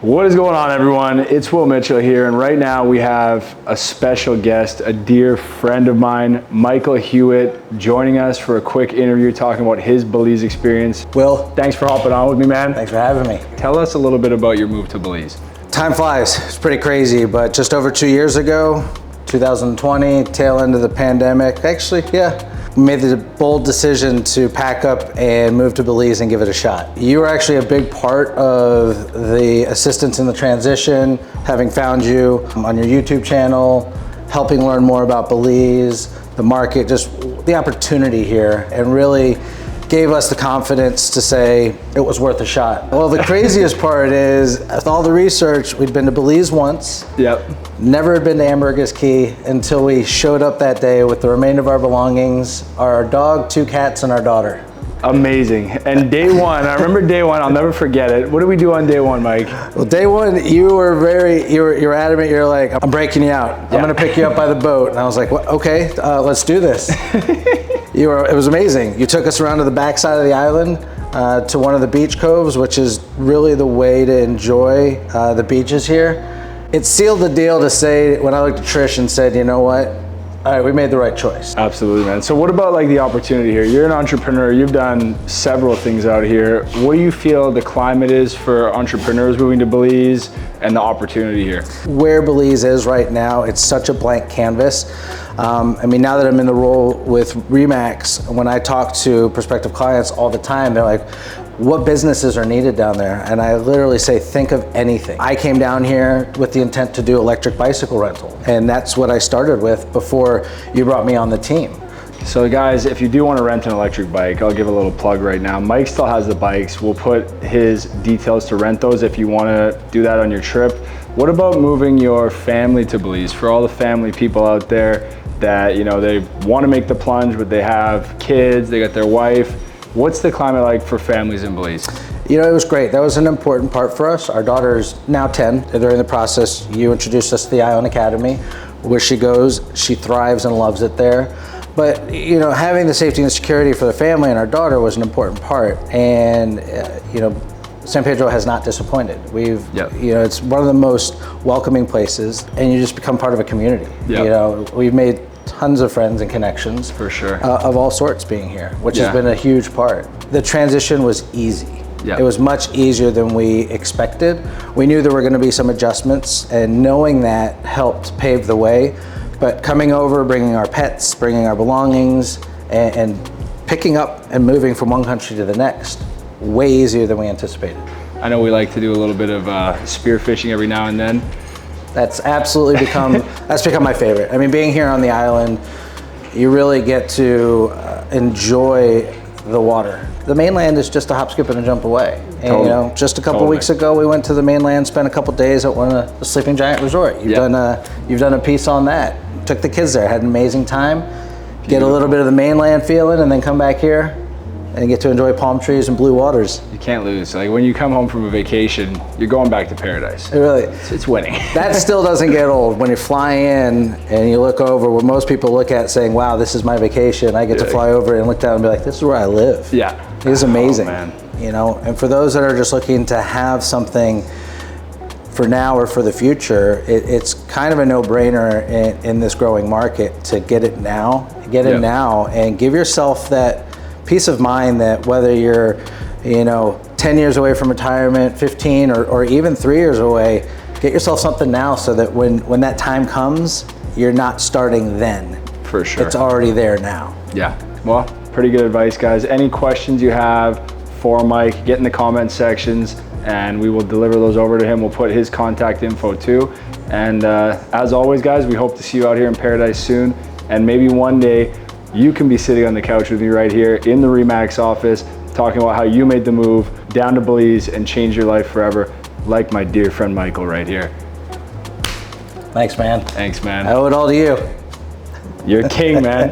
What is going on, everyone? It's Will Mitchell here, and right now we have a special guest, a dear friend of mine, Michael Huyett, joining us for a quick interview talking about his Belize experience. Will, thanks for hopping on with me, man. thanks for having me. Tell us a little bit about your move to Belize. Time flies. It's pretty crazy, but just over 2 years ago, 2020, tail end of the pandemic, actually, we made the bold decision to pack up and move to Belize and give it a shot. You were actually a big part of the assistance in the transition, having found you on your YouTube channel, helping learn more about Belize, the market, just the opportunity here, and really gave us the confidence to say it was worth a shot. Well, the craziest part is, with all the research, we'd been to Belize once. Yep. Never had been to Ambergris Caye until we showed up that day with the remainder of our belongings, our dog, 2 cats, and our daughter. Amazing. And day one, I remember day one, I'll never forget it. What did we do on day one, Mike? Well, day one, you were adamant. You're like, I'm breaking you out. I'm gonna pick you up by the boat. And I was like, well, okay, let's do this. It was amazing. You took us around to the backside of the island, to one of the beach coves, which is really the way to enjoy the beaches here. It sealed the deal to say, when I looked at Trish and said, you know what? All right, we made the right choice. Absolutely, man. So what about like the opportunity here? You're an entrepreneur, you've done several things out here. What do you feel the climate is for entrepreneurs moving to Belize and the opportunity here? Where Belize is right now, it's such a blank canvas. I mean, now that I'm in the role with Remax, when I talk to prospective clients all the time, they're like, what businesses are needed down there? And I literally say, think of anything. I came down here with the intent to do electric bicycle rental. And that's what I started with before you brought me on the team. So guys, if you do want to rent an electric bike, I'll give a little plug right now. Mike still has the bikes. We'll put his details to rent those if you want to do that on your trip. What about moving your family to Belize? For all the family people out there that, you know, they want to make the plunge, but they have kids, they got their wife. What's the climate like for families in Belize? You know, it was great. That was an important part for us. Our daughter's now 10. During the process, you introduced us to the Island Academy, where she goes. She thrives and loves it there. But, you know, having the safety and security for the family and our daughter was an important part. And, you know, San Pedro has not disappointed. You know, it's one of the most welcoming places, and you just become part of a community. You know, we've made tons of friends and connections. For sure. Of all sorts being here, which has been a huge part. The transition was easy. It was much easier than we expected. We knew there were going to be some adjustments, and knowing that helped pave the way. But coming over, bringing our pets, bringing our belongings, and picking up and moving from one country to the next, way easier than we anticipated. I know we like to do a little bit of spearfishing every now and then. That's absolutely become my favorite. I mean, being here on the island, you really get to enjoy the water. The mainland is just a hop, skip, and a jump away. And you know, just a couple weeks ago, we went to the mainland, spent a couple days at one of the Sleeping Giant Resort. You've done a piece on that. Took the kids there, had an amazing time. Get a little bit of the mainland feeling, and then come back here and get to enjoy palm trees and blue waters. You can't lose. Like when you come home from a vacation, you're going back to paradise. It's winning. That still doesn't get old. When you fly in and you look over where most people look at saying, wow, this is my vacation. I get to fly over and look down and be like, this is where I live. It is amazing. Oh, man. You know, and for those that are just looking to have something for now or for the future, it's kind of a no-brainer in this growing market to get it now. Get it now and give yourself that peace of mind that whether you're, you know, 10 years away from retirement, 15, or even 3 years away, get yourself something now so that when that time comes, you're not starting then. For sure. It's already there now. Yeah, well, pretty good advice, guys. Any questions you have for Mike, get in the comment sections and we will deliver those over to him. We'll put his contact info too. And as always, guys, we hope to see you out here in paradise soon. And maybe one day, you can be sitting on the couch with me right here in the Remax office, talking about how you made the move down to Belize and changed your life forever, like my dear friend Michael right here. Thanks, man. Thanks, man. I owe it all to you. You're a king, man.